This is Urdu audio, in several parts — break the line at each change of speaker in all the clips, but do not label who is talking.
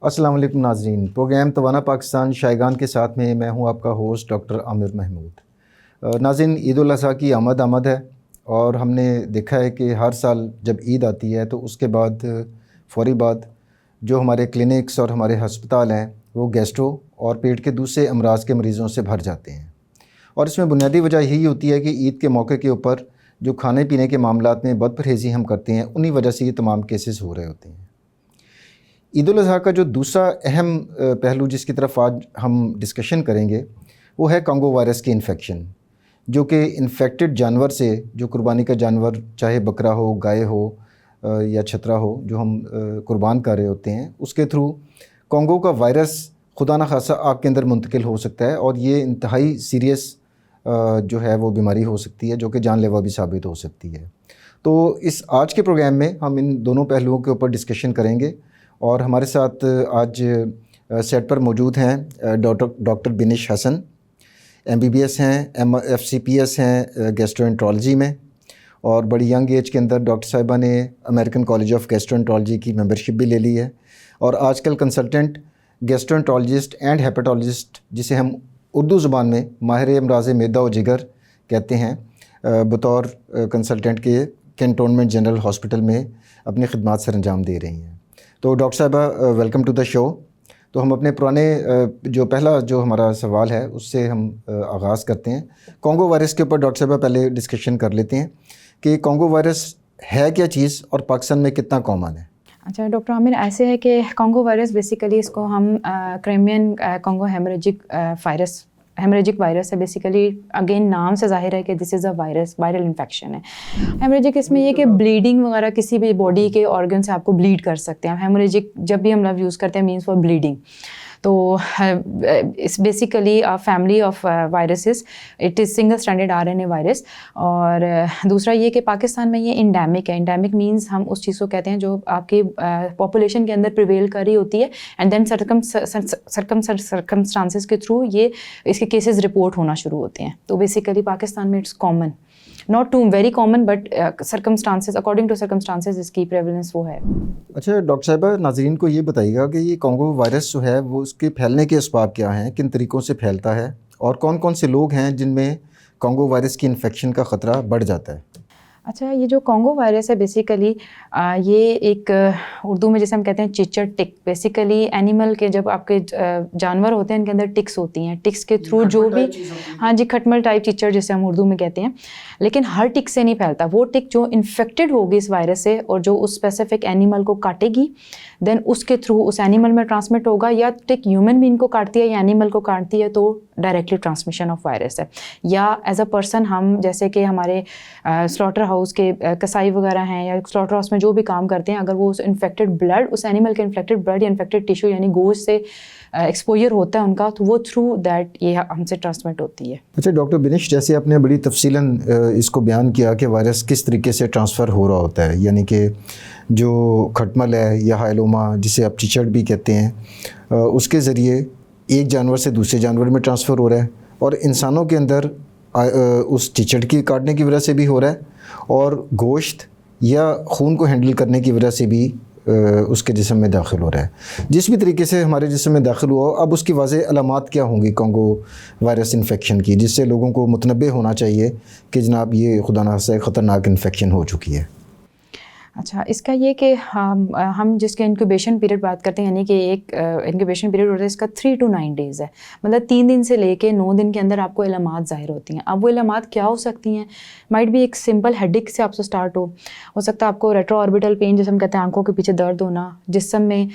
السلام علیکم ناظرین، پروگرام توانا پاکستان شائقان کے ساتھ میں ہوں آپ کا ہوسٹ ڈاکٹر عامر محمود۔ ناظرین، عید الاضحیٰ کی آمد ہے اور ہم نے دیکھا ہے کہ ہر سال جب عید آتی ہے تو اس کے بعد فوری بعد جو ہمارے کلینکس اور ہمارے ہسپتال ہیں وہ گیسٹرو اور پیٹ کے دوسرے امراض کے مریضوں سے بھر جاتے ہیں، اور اس میں بنیادی وجہ یہی ہوتی ہے کہ عید کے موقع کے اوپر جو کھانے پینے کے معاملات میں بد پرہیزی ہم کرتے ہیں، انہی وجہ سے یہ تمام کیسز ہو رہے ہوتے ہیں۔ عید الاضحیٰ کا جو دوسرا اہم پہلو جس کی طرف آج ہم ڈسکشن کریں گے وہ ہے کانگو وائرس کی انفیکشن، جو کہ انفیکٹڈ جانور سے، جو قربانی کا جانور چاہے بکرا ہو، گائے ہو یا چھترا ہو، جو ہم قربان کر رہے ہوتے ہیں، اس کے تھرو کانگو کا وائرس خدا نخواستہ آپ کے اندر منتقل ہو سکتا ہے، اور یہ انتہائی سیریس جو ہے وہ بیماری ہو سکتی ہے، جو کہ جان لیوا بھی ثابت ہو سکتی ہے۔ تو اس آج کے پروگرام میں ہم ان دونوں پہلوؤں کے اوپر ڈسکشن کریں گے، اور ہمارے ساتھ آج سیٹ پر موجود ہیں ڈاکٹر بنش حسن، MBBS ہیں، FCPS ہیں گیسٹرونٹرولوجی میں، اور بڑی ینگ ایج کے اندر ڈاکٹر صاحبہ نے امریکن کالج آف گیسٹرونٹرولوجی کی ممبرشپ بھی لے لی ہے، اور آج کل کنسلٹنٹ گیسٹرونٹرولوجسٹ اینڈ ہیپاٹولوجسٹ، جسے ہم اردو زبان میں ماہر امراض معدہ و جگر کہتے ہیں، بطور کنسلٹنٹ کے کینٹونمنٹ جنرل ہاسپٹل میں اپنی خدمات سر انجام دے رہی ہیں۔ تو ڈاکٹر صاحبہ ویلکم ٹو دا شو۔ تو ہم اپنے پرانے پہلا جو ہمارا سوال ہے اس سے ہم آغاز کرتے ہیں۔ کانگو وائرس کے اوپر ڈاکٹر صاحبہ پہلے ڈسکشن کر لیتے ہیں کہ کانگو وائرس ہے کیا چیز اور پاکستان میں کتنا کامن ہے؟
اچھا ڈاکٹر عامر، ایسے ہے کہ کانگو وائرس بیسیکلی اس کو ہم کرائمین کانگو ہیمریجک وائرس ہے۔ بیسیکلی اگین نام سے ظاہر ہے کہ دس از اے وائرل انفیکشن ہے۔ ہیمریجک اس میں یہ کہ بلیڈنگ وغیرہ کسی بھی باڈی کے آرگن سے آپ کو بلیڈ کر سکتے ہیں۔ ہیمریجک جب بھی ہم لفظ یوز کرتے ہیں مینس فار بلیڈنگ، تو اس basically family of viruses, it is single stranded RNA virus. اور دوسرا یہ کہ پاکستان میں یہ انڈیمک ہے۔ انڈیمک مینس ہم اس چیز کو کہتے ہیں جو آپ کی پاپولیشن کے اندر پریویل کر رہی ہوتی ہے، اینڈ دین سرکمسٹانسز کے تھرو یہ اس کے کیسز رپورٹ ہونا شروع ہوتے ہیں۔ تو بیسیکلی پاکستان میں it's common, not too very common, but circumstances according to circumstances اس کی پریویلنس وہ ہے۔
اچھا ڈاکٹر صاحبہ، ناظرین کو یہ بتائیے گا کہ یہ کانگو وائرس جو ہے وہ اس کے پھیلنے کے اسباب کیا ہیں، کن طریقوں سے پھیلتا ہے، اور کون کون سے لوگ ہیں جن میں کانگو وائرس کی انفیکشن کا خطرہ بڑھ جاتا ہے؟
اچھا، یہ جو کانگو وائرس ہے بیسیکلی یہ ایک اردو میں جیسے ہم کہتے ہیں چچڑ ٹک، بیسیکلی اینیمل کے جب آپ کے جانور ہوتے ہیں ان کے اندر ٹکس ہوتی ہیں، ٹکس کے تھرو جو بھی کھٹمل ٹائپ چچڑ جسے ہم اردو میں کہتے ہیں، لیکن ہر ٹک سے نہیں پھیلتا۔ وہ ٹک جو انفیکٹڈ ہوگی اس وائرس سے اور جو اس اسپیسیفک اینیمل کو کاٹے گی، دین اس کے تھرو اس اینیمل میں ٹرانسمٹ ہوگا، یا ٹک ہیومن بینگ کو کاٹتی ہے یا اینیمل کو کاٹتی ہے تو ڈائریکٹلی ٹرانسمیشن آف وائرس ہے۔ یا ایز اے پرسن ہم جیسے کہ ہمارے سلاٹر ہاؤس کے کسائی وغیرہ ہیں یا سلاٹر ہاؤس میں جو بھی کام کرتے ہیں، اگر وہ اس انفیکٹڈ بلڈ، اس اینیمل کے انفیکٹڈ بلڈ یا انفیکٹڈ ٹیشو یعنی گوشت سے ایکسپوجر ہوتا ہے ان کا، تو وہ تھرو دیٹ یہ ہم سے ٹرانسمٹ ہوتی ہے۔
اچھا ڈاکٹر بنش، جیسے آپ نے بڑی تفصیلاً اس کو بیان کیا کہ وائرس کس طریقے سے ٹرانسفر ہو رہا ہوتا ہے، یعنی کہ جو کھٹمل ہے یا ہائلوما جسے آپ چچڑ بھی کہتے ہیں، اس کے ذریعے ایک جانور سے دوسرے جانور میں ٹرانسفر ہو رہا ہے، اور انسانوں کے اندر اس چچڑ کی کاٹنے کی وجہ سے بھی ہو رہا ہے، اور گوشت یا خون کو ہینڈل کرنے کی وجہ سے بھی اس کے جسم میں داخل ہو رہا ہے۔ جس بھی طریقے سے ہمارے جسم میں داخل ہوا ہو، اب اس کی واضح علامات کیا ہوں گی کانگو وائرس انفیکشن کی، جس سے لوگوں کو متنبہ ہونا چاہیے کہ جناب یہ خدا نخواستہ خطرناک انفیکشن ہو چکی ہے؟
اچھا، اس کا یہ کہ ہم جس کے انکیوبیشن پیریڈ بات کرتے ہیں، یعنی کہ ایک انکیوبیشن پیریڈ ہوتا ہے اس کا 3 to 9 days ہے، مطلب 3 دن سے لے کے 9 دن کے اندر آپ کو علامات ظاہر ہوتی ہیں۔ اب وہ علامات کیا ہو سکتی ہیں؟ مائٹ بھی ایک سمپل ہیڈ ایک سے آپ سے اسٹارٹ ہو سکتا ہے آپ کو ریٹرو آربیٹل پین جیسے ہم کہتے ہیں، آنکھوں کے پیچھے درد ہونا، جسم میں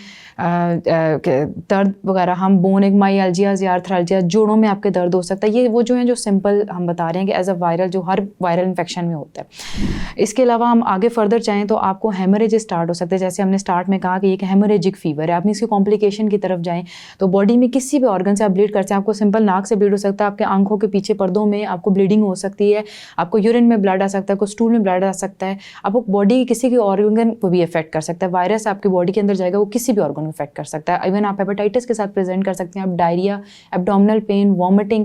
درد وغیرہ، ہم بون ایک مائیالجیاز یا آرتھرالجیا، جوڑوں میں آپ کے درد ہو سکتا ہے۔ یہ وہ جو ہیں جو سمپل ہم بتا رہے ہیں کہ ایز اے وائرل جو ہر وائرل انفیکشن میں ہوتا ہے۔ اس کے علاوہ ہم آگے فردر چاہیں تو آپ کو ہیمریج اسٹارٹ ہو سکتے ہیں، جیسے ہم نے اسٹارٹ میں کہا کہ ایک ہیمریجک فیور ہے، آپ اس کی کمپلیکیشن کی طرف جائیں تو باڈی میں کسی بھی آرگن سے آپ بلیڈ کرتے ہیں، آپ کو سمپل ناک سے بلیڈ ہو سکتا ہے، آپ کے آنکھوں کے پیچھے پردوں میں آپ کو بلیڈنگ ہو سکتی ہے، آپ کو یورین میں بلڈ آ سکتا ہے، کوئی اسٹول میں بلڈ آ سکتا ہے، آپ کو باڈی کی کسی بھی آرگن کو بھی افیکٹ کر سکتا ہے۔ وائرس آپ کی باڈی کے اندر جائے گا، وہ کسی بھی آرگن کو افیکٹ کر سکتا ہے۔ ایون آپ ہیپاٹائٹس کے ساتھ پریزنٹ کر سکتے ہیں، آپ ڈائریا، ایبڈومنل پین، وامٹنگ،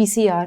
PCR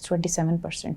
27%।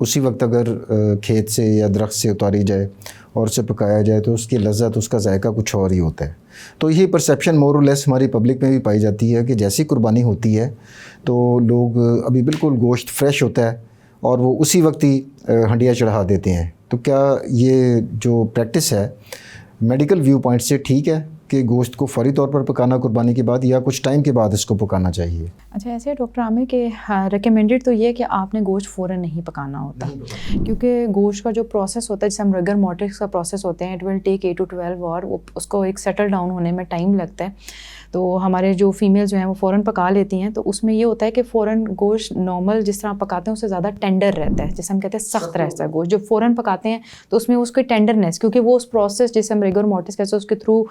اسی وقت اگر کھیت سے یا درخت سے اتاری جائے اور اسے پکایا جائے تو اس کی لذت، اس کا ذائقہ کچھ اور ہی ہوتا ہے. تو یہ پرسیپشن مور اور لیس ہماری پبلک میں بھی پائی جاتی ہے کہ جیسی قربانی ہوتی ہے تو لوگ ابھی بالکل گوشت فریش ہوتا ہے اور وہ اسی وقت ہی ہنڈیاں چڑھا دیتے ہیں. تو کیا یہ جو پریکٹس ہے میڈیکل ویو پوائنٹ سے ٹھیک ہے کہ گوشت کو فوری طور پر پکانا قربانی کے بعد، یا کچھ ٹائم کے بعد اس کو پکانا چاہیے؟
اچھا ایسے ڈاکٹر عامر کہ ریکمینڈیڈ تو یہ ہے کہ آپ نے گوشت فوراً نہیں پکانا ہوتا، کیونکہ گوشت کا جو پروسیس ہوتا ہے جیسے ہم ریگر مورٹس کا پروسیس ہوتے ہیں، اٹ ول ٹیک 8 to 12 اور اس کو ایک سیٹل ڈاؤن ہونے میں ٹائم لگتا ہے. تو ہمارے جو فیمیل جو ہیں وہ فوراً پکا لیتی ہیں، تو اس میں یہ ہوتا ہے کہ فوراً گوشت نارمل جس طرح آپ پکاتے ہیں اس سے زیادہ ٹینڈر رہتا ہے، جیسے ہم کہتے ہیں سخت رہتا ہے گوشت. جو فوراً پکاتے ہیں تو اس میں اس کی ٹینڈرنیس، کیونکہ وہ اس پروسیس جیسے ہم ریگر مورٹس کہتے ہیں اس کے تھرو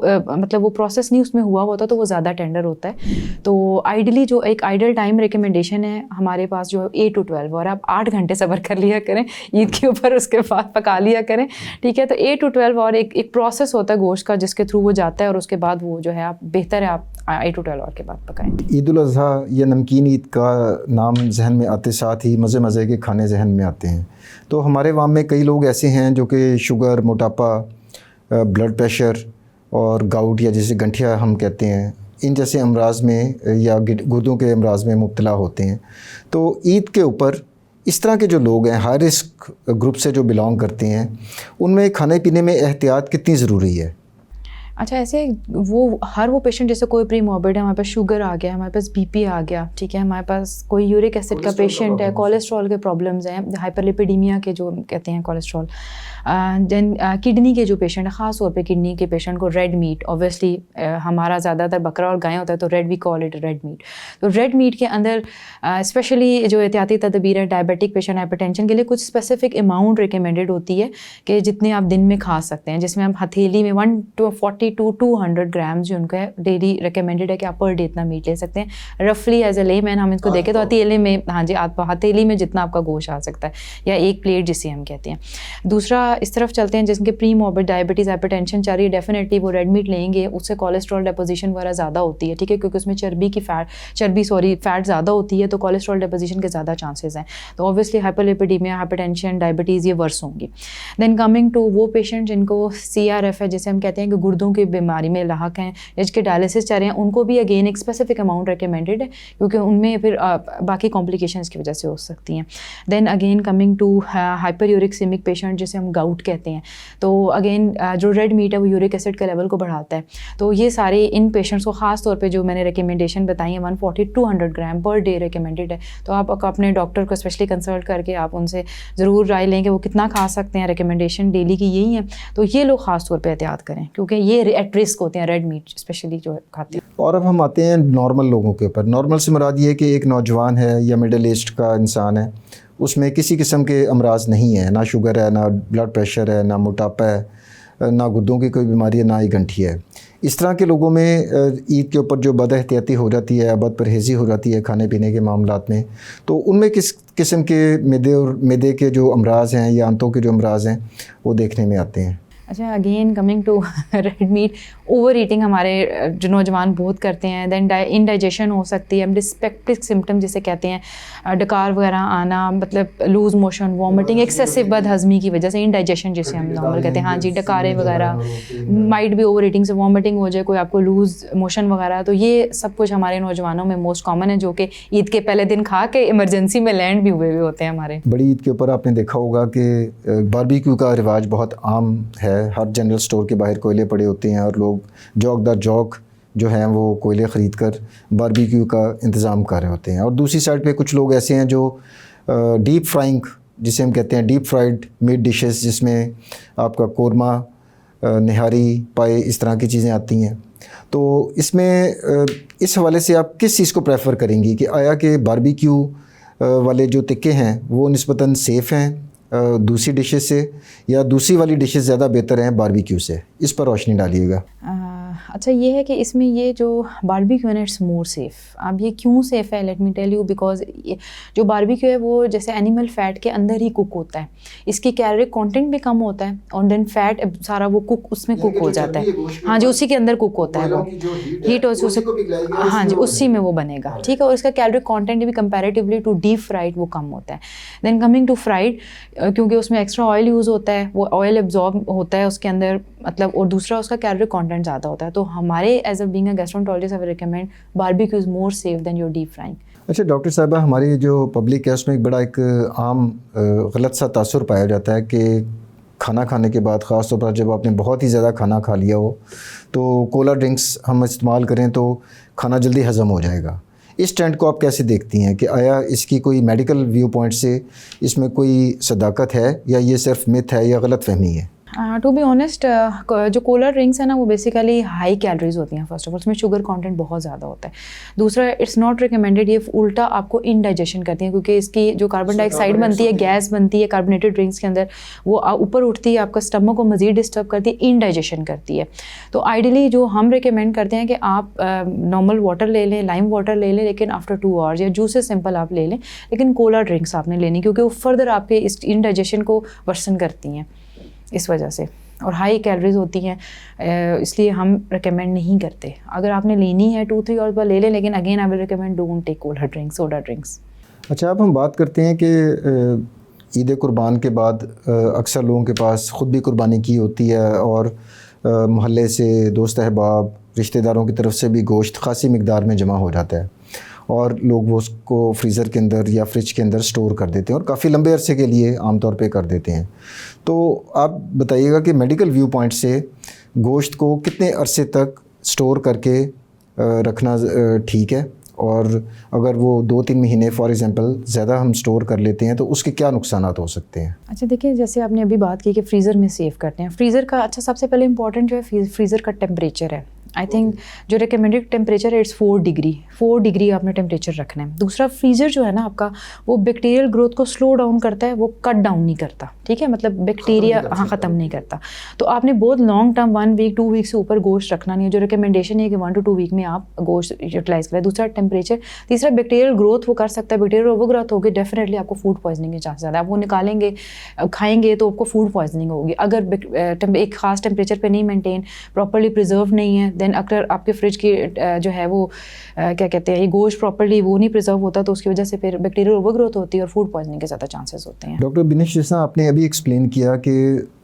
مطلب وہ پروسیس نہیں اس میں ہوا ہوتا تو وہ زیادہ ٹینڈر ہوتا ہے. تو آئیڈلی جو ایک آئیڈل ٹائم ریکمنڈیشن ہے ہمارے پاس جو 8 to 12 اور آپ 8 گھنٹے صبر کر لیا کریں عید کے اوپر، اس کے بعد پکا لیا کریں، ٹھیک ہے. تو 8 to 12 اور ایک پروسیس ہوتا ہے گوشت کا جس کے تھرو وہ جاتا ہے اور اس کے بعد وہ جو ہے آپ بہتر ہے آپ 8 to 12 اور کے بعد پکائیں.
عید الاضحیٰ یا نمکین عید کا نام ذہن میں آتے ساتھ ہی مزے کے کھانے ذہن میں آتے ہیں. تو ہمارے عوام میں کئی لوگ ایسے ہیں جو کہ شوگر، موٹاپا، بلڈ پریشر اور گاؤٹ یا جسے گنٹھیا ہم کہتے ہیں، ان جیسے امراض میں یا گردوں کے امراض میں مبتلا ہوتے ہیں. تو عید کے اوپر اس طرح کے جو لوگ ہیں ہائی رسک گروپ سے جو بلانگ کرتے ہیں، ان میں کھانے پینے میں احتیاط کتنی ضروری ہے؟
اچھا ایسے ہر وہ پیشنٹ جیسے کوئی پری موربڈ ہے، ہمارے پاس شوگر آ گیا، ہمارے پاس بی پی آ گیا، ٹھیک ہے، ہمارے پاس کوئی یورک ایسڈ کا پیشنٹ ہے، کولیسٹرول کے پرابلمز ہیں، ہائپر لیپیڈیمیا کے جو کہتے ہیں کولیسٹرول، دین کڈنی کے جو پیشنٹ ہے، خاص طور پہ کڈنی کے پیشنٹ کو ریڈ میٹ، اوبیسلی ہمارا زیادہ تر بکرا اور گائے ہوتا ہے تو red we call it red meat. تو ریڈ میٹ کے اندر اسپیشلی جو احتیاطی تدابیر ہے ڈائبٹک پیشنٹ ہائپر ٹینشن کے لیے کچھ اسپیسیفک اماؤنٹ ریکمینڈیڈ ہوتی ہے کہ جتنے آپ دن میں کھا سکتے ہیں، جس میں ہم ہتھیلی میں 140 to 200 گرامز جو ان کا ڈیلی ریکمینڈیڈ ہے کہ آپ پر ڈے اتنا میٹ لے سکتے ہیں. رفلی ایز اے لے مین ہم اس کو دیکھیں تو ہتھیلی میں، ہاں جی، ہتھیلی میں جتنا آپ کا گوشت آ سکتا ہے یا ایک پلیٹ جسے ہم کہتے ہیں. دوسرا اس طرف چلتے ہیں جس کے پری موربڈ ڈائبٹیز ہائپر ٹینشن چاہ رہی ہے، ڈیفینیٹلی وہ ریڈ میٹ لیں گے، اس سے کولیسٹرول ڈیپوزیشن وغیرہ زیادہ ہوتی ہے، ٹھیک ہے، کیونکہ اس میں فیٹ زیادہ ہوتی ہے تو کولیسٹرول ڈیپوزیشن کے زیادہ چانسز ہیں. تو obviously hyperlipidaemia, hypertension, diabetes یہ ورس ہوں گی. دین کمنگ ٹو وہ پیشنٹ جن کو CRF ہے، جیسے ہم کہتے ہیں کہ گردوں کی بیماری میں لاحق ہیں، جس کے ڈائلسس چل رہے ہیں، ان کو بھی اگین ایک اسپیسیفک اماؤنٹ ریکمینڈیڈ ہے کیونکہ ان میں پھر باقی کمپلیکیشنس کی وجہ سے ہو سکتی ہیں. Then again coming to hyperuricaemic patient جسے ہم گاؤٹ کہتے ہیں، تو اگین جو ریڈ میٹ ہے وہ یورک ایسڈ کے لیول کو بڑھاتا ہے. تو یہ سارے ان پیشنٹس کو خاص طور پہ جو میں نے ریکمنڈیشن بتائی ہیں 140 to 200 gram per day recommended ہے. تو آپ اپنے ڈاکٹر کو اسپیشلی کنسلٹ کر کے آپ ان سے ضرور رائے لیں کہ وہ کتنا کھا سکتے ہیں. ریکمنڈیشن ڈیلی کی یہی ہے، تو یہ لوگ خاص طور پہ احتیاط کریں کیونکہ یہ ایٹ رسک ہوتے ہیں ریڈ میٹ اسپیشلی جو کھاتے ہیں.
اور اب ہم آتے ہیں نارمل لوگوں کے اوپر. نارمل سے مراد یہ کہ ایک نوجوان ہے یا مڈل ایجڈ کا انسان ہے، اس میں کسی قسم کے امراض نہیں ہے، نہ شوگر ہے، نہ بلڈ پریشر ہے، نہ موٹاپا ہے، نہ گردوں کی کوئی بیماری ہے، نہ ہی گنٹھی ہے. اس طرح کے لوگوں میں عید کے اوپر جو بد احتیاطی ہو جاتی ہے، بد پرہیزی ہو جاتی ہے کھانے پینے کے معاملات میں، تو ان میں کس قسم کے معدے کے جو امراض ہیں یا آنتوں کے جو امراض ہیں وہ دیکھنے میں آتے ہیں؟
اچھا again coming to red meat, over eating ہمارے جو نوجوان بہت کرتے ہیں. دین انڈائجیشن ہو سکتی ہے، ڈسپیپٹک سمٹم جسے کہتے ہیں، ڈکار وغیرہ آنا، مطلب لوز موشن، وامٹنگ، ایکسیسو بد ہضمی کی وجہ سے انڈائجیشن جسے ہم نارمل کہتے ہیں، ہاں جی، ڈکارے وغیرہ، مائٹ بھی اوور ایٹنگ سے وامٹنگ ہو جائے، کوئی آپ کو لوز موشن وغیرہ. تو یہ سب کچھ ہمارے نوجوانوں میں موسٹ کامن ہے جو کہ عید کے پہلے دن کھا کے ایمرجنسی میں لینڈ بھی ہوئے ہوتے ہیں ہمارے.
بڑی عید کے اوپر آپ نے دیکھا ہوگا کہ باربیکیو کا رواج بہت عام ہے. ہر جنرل اسٹور کے باہر کوئلے پڑے ہوتے ہیں اور لوگ جوک در جوک جو ہیں وہ کوئلے خرید کر باربیکیو کا انتظام کر رہے ہوتے ہیں. اور دوسری سائڈ پہ کچھ لوگ ایسے ہیں جو ڈیپ فرائنگ جسے ہم کہتے ہیں، ڈیپ فرائیڈ میٹ ڈشز، جس میں آپ کا قورمہ، نہاری، پائے، اس طرح کی چیزیں آتی ہیں. تو اس میں اس حوالے سے آپ کس چیز کو پریفر کریں گی کہ آیا کہ باربیکیو والے جو تکے ہیں وہ نسبتاً سیف ہیں دوسری ڈشز سے، یا دوسری والی ڈشز زیادہ بہتر ہیں باربیکیو سے؟ اس پر روشنی ڈالیے گا.
اچھا یہ ہے کہ اس میں یہ جو باربیکیو ہے اٹس مور سیف. اب یہ کیوں سیف ہے let me tell you, because جو باربیکیو ہے وہ جیسے اینیمل فیٹ کے اندر ہی کوک ہوتا ہے, اس کی کیلوری کانٹینٹ بھی کم ہوتا ہے اور دین فیٹ سارا وہ کوک اس میں کوک ہو جاتا ہے. ہاں جی, اسی کے اندر کوک ہوتا ہے وہ ہیٹ, ہاں جی اسی میں وہ بنے گا, ٹھیک ہے. اور اس کا کیلوری کانٹینٹ بھی کمپیریٹیولی ٹو ڈیپ فرائڈ وہ کم ہوتا ہے. دین کمنگ ٹو فرائڈ, کیونکہ اس میں ایکسٹرا آئل یوز ہوتا ہے, وہ آئل ایبزارب ہوتا ہے اس کے اندر, مطلب, اور دوسرا اس کا کیلوری کانٹینٹ زیادہ ہوتا ہے. تو ہمارے as a being a gastroenterologist I recommend barbecue is more safe than your deep frying.
اچھا ڈاکٹر صاحبہ, ہماری جو پبلک ہے اس میں ایک بڑا ایک عام غلط سا تاثر پایا جاتا ہے کہ کھانا کھانے کے بعد, خاص طور پر جب آپ نے بہت ہی زیادہ کھانا کھا لیا ہو, تو کولا ڈرنکس ہم استعمال کریں تو کھانا جلدی ہضم ہو جائے گا. اس ٹرینڈ کو آپ کیسے دیکھتی ہیں کہ آیا اس کی کوئی میڈیکل ویو پوائنٹ سے اس میں کوئی صداقت ہے یا یہ صرف متھ ہے یا غلط فہمی ہے؟
ٹو بی آنیسٹ, جو کولا ڈرنکس ہیں نا وہ بیسیکلی ہائی کیلریز ہوتی ہیں. فرسٹ آف آل اس میں شوگر کانٹینٹ بہت زیادہ ہوتا ہے. دوسرا, اٹس ناٹ ریکمینڈیڈ, یہ الٹا آپ کو انڈائجیشن کرتی ہیں, کیونکہ اس کی جو کاربن ڈائی آکسائڈ بنتی ہے, گیس بنتی ہے کاربونیٹڈ ڈرنکس کے اندر, وہ اوپر اٹھتی ہے, آپ کا اسٹمک کو مزید ڈسٹرب کرتی ہے, انڈائجیشن کرتی ہے. تو آئیڈیلی جو ہم ریکمینڈ کرتے ہیں کہ آپ نارمل واٹر لے لیں, لائم واٹر لے لیں, لیکن آفٹر 2 hours, یا جوسز سمپل آپ لے لیں, لیکن کولا ڈرنکس آپ نے لینی, کیونکہ وہ فردر آپ کے اس انڈائجیشن کو ورسن کرتی ہیں اس وجہ سے, اور ہائی کیلریز ہوتی ہیں, اس لیے ہم ریکمینڈ نہیں کرتے. اگر آپ نے لینی ہے 2-3 hours بعد لے لیں, لیکن again I will recommend don't take Cola drinks, soda drinks.
اچھا, اب ہم بات کرتے ہیں کہ عید قربان کے بعد اکثر لوگوں کے پاس خود بھی قربانی کی ہوتی ہے, اور محلے سے, دوست احباب, رشتہ داروں کی طرف سے بھی گوشت خاصی مقدار میں جمع ہو جاتا ہے, اور لوگ وہ اس کو فریزر کے اندر یا فریج کے اندر سٹور کر دیتے ہیں, اور کافی لمبے عرصے کے لیے عام طور پہ کر دیتے ہیں. تو آپ بتائیے گا کہ میڈیکل ویو پوائنٹ سے گوشت کو کتنے عرصے تک سٹور کر کے رکھنا ٹھیک ہے, اور اگر وہ 2-3 مہینے فار ایگزامپل زیادہ ہم سٹور کر لیتے ہیں تو اس کے کیا نقصانات ہو سکتے ہیں؟
اچھا دیکھیں, جیسے آپ نے ابھی بات کی کہ فریزر میں سیو کرتے ہیں, فریزر کا اچھا سب سے پہلے امپورٹنٹ جو ہے فریزر کا ٹیمپریچر ہے. آئی تھنک جو ریکمینڈیڈ ٹیمپریچر ہے اٹس 4 ڈگری آپ نے ٹیمپریچر رکھنا ہے. دوسرا, فریزر جو ہے نا آپ کا, وہ بیکٹیریل گروتھ کو سلو ڈاؤن کرتا ہے, وہ کٹ ڈاؤن نہیں کرتا, ٹھیک ہے, مطلب بیکٹیریا ختم نہیں کرتا. تو آپ نے بہت لانگ ٹرم 1 week 2 weeks سے اوپر گوشت رکھنا نہیں ہے. جو ریکمینڈیشن ہے کہ 1 to 2 week میں آپ گوشت یوٹیلائز کریں. دوسرا ٹیمپریچر. تیسرا, بیکٹیریل گروتھ وہ کر سکتا ہے, بیکٹیریل اوور گروتھ ہوگی, ڈیفینیٹلی آپ کو فوڈ پوائزننگ کے چانس زیادہ ہے. آپ وہ نکالیں گے, کھائیں گے تو آپ کو فوڈ پوائزننگ ہوگی. اگر ایک خاص ٹیمپریچر پہ نہیں مینٹین, پراپرلی پریزرو نہیں ہے, دین اگر آپ کے فریج کی جو ہے وہ کیا کہتے ہیں, یہ گوشت پراپرلی وہ نہیں پریزرو ہوتا, تو اس کی وجہ سے پھر بیکٹیریل اوور گروتھ ہوتی ہے اور فوڈ پوائزننگ کے زیادہ چانسز ہوتے ہیں.
ڈاکٹر بنش, جیسا آپ نے ابھی ایکسپلین کیا کہ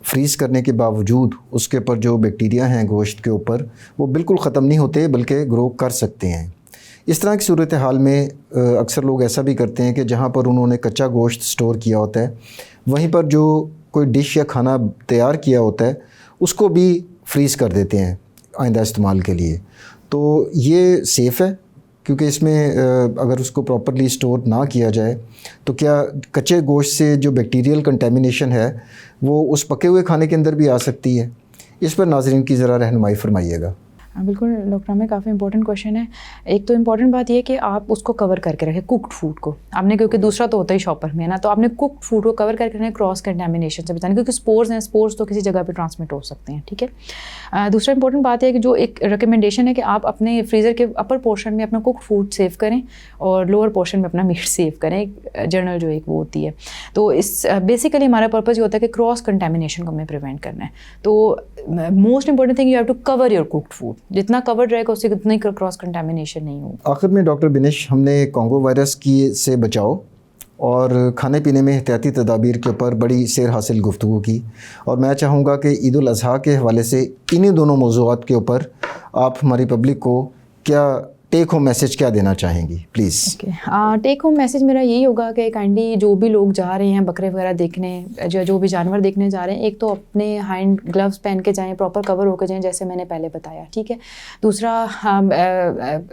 فریز کرنے کے باوجود اس کے اوپر جو بیکٹیریا ہیں گوشت کے اوپر, وہ بالکل ختم نہیں ہوتے بلکہ گرو کر سکتے ہیں. اس طرح کی صورتحال میں اکثر لوگ ایسا بھی کرتے ہیں کہ جہاں پر انہوں نے کچا گوشت سٹور کیا ہوتا ہے, وہیں پر جو کوئی ڈش یا کھانا تیار کیا ہوتا ہے اس کو بھی فریز کر دیتے ہیں آئندہ استعمال کے لیے. تو یہ سیف ہے؟ کیونکہ اس میں اگر اس کو پراپرلی سٹور نہ کیا جائے تو کیا کچے گوشت سے جو بیکٹیریل کنٹامینیشن ہے وہ اس پکے ہوئے کھانے کے اندر بھی آ سکتی ہے؟ اس پر ناظرین کی ذرا رہنمائی فرمائیے گا.
بالکل ڈاکٹر عامر, کافی امپورٹنٹ کویشچن ہے. ایک تو امپورٹنٹ بات یہ ہے کہ آپ اس کو کور کر کے رکھیں, کوکڈ فوڈ کو آپ نے, کیونکہ دوسرا تو ہوتا ہی شاپر میں ہے نا, تو آپ نے کوکڈ فوڈ کو کور کر کے رکھیں کراس کنٹامینیشن سے بچانے, کیونکہ اسپورز ہیں, اسپورز تو کسی جگہ پہ ٹرانسمٹ ہو سکتے ہیں, ٹھیک ہے. دوسرا امپورٹنٹ بات ہے کہ جو ایک ریکمنڈیشن ہے کہ آپ اپنے فریزر کے اپر پورشن میں اپنا کوکڈ فوڈ سیو کریں اور لوور پورشن میں اپنا میٹ سیو کریں, ایک جرنل جو ایک وہ ہوتی ہے. تو اس بیسیکلی ہمارا پرپز یہ ہوتا ہے کہ کراس کنٹامینیشن کو ہمیں پریونٹ کرنا ہے. تو most important thing you have to cover your cooked food, جتنا کور رہے گا اس سے اتنی کراس کنٹامینیشن نہیں ہوگی.
آخر میں ڈاکٹر بنش, ہم نے کانگو وائرس کی سے بچاؤ اور کھانے پینے میں احتیاطی تدابیر کے اوپر بڑی سیر حاصل گفتگو کی, اور میں چاہوں گا کہ عید الاضحیٰ کے حوالے سے انہی دونوں موضوعات کے اوپر آپ ہماری پبلک کو کیا ٹیک ہوم میسج کیا دینا چاہیں گی پلیز؟
ٹیک ہوم میسج میرا یہی ہوگا کہ کائنڈلی جو بھی لوگ جا رہے ہیں بکرے وغیرہ دیکھنے, جو بھی جانور دیکھنے جا رہے ہیں, ایک تو اپنے ہینڈ گلوز پہن کے جائیں, پراپر کور ہو کے جائیں جیسے میں نے پہلے بتایا, ٹھیک ہے. دوسرا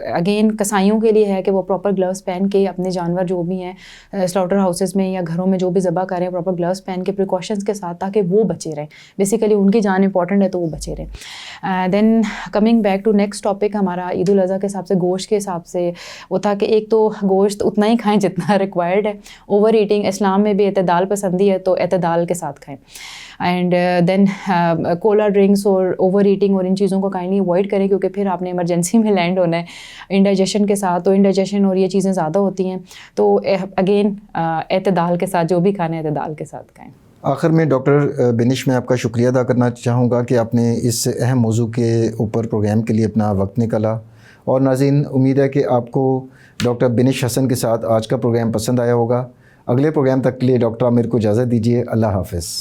اگین کسائیوں کے لیے ہے کہ وہ پراپر گلوز پہن کے اپنے جانور جو بھی ہیں سلاؤٹر ہاؤسز میں یا گھروں میں جو بھی ذبح کر رہے ہیں پراپر گلوز پہن کے پریکاشنس کے ساتھ, تاکہ وہ بچے رہیں. بیسیکلی ان کی جان امپورٹنٹ ہے تو وہ بچے رہیں. Then coming back to next topic, ہمارا عید الاضحیٰ کے حساب سے گوشت کے حساب سے وہ تھا کہ ایک تو گوشت اتنا ہی کھائیں جتنا ریکوائرڈ ہے. اوور ایٹنگ اسلام میں بھی اعتدال پسندی ہے تو اعتدال کے ساتھ کھائیں. اینڈ دین کولا ڈرنکس اور اوور ایٹنگ اور ان چیزوں کو کائنڈلی اوائڈ کریں کیونکہ پھر آپ نے ایمرجنسی میں لینڈ ہونا ہے انڈائجیشن کے ساتھ, تو انڈائجیشن اور یہ چیزیں زیادہ ہوتی ہیں. تو اگین اعتدال کے ساتھ جو بھی کھانا ہے اعتدال کے ساتھ کھائیں.
آخر میں ڈاکٹر بنش میں آپ کا شکریہ ادا کرنا چاہوں گا کہ آپ نے اس اہم موضوع کے اوپر پروگرام کے لیے اپنا وقت نکالا. اور ناظرین, امید ہے کہ آپ کو ڈاکٹر بنش حسن کے ساتھ آج کا پروگرام پسند آیا ہوگا. اگلے پروگرام تک کے لیے ڈاکٹر عامر کو اجازت دیجیے. اللہ حافظ.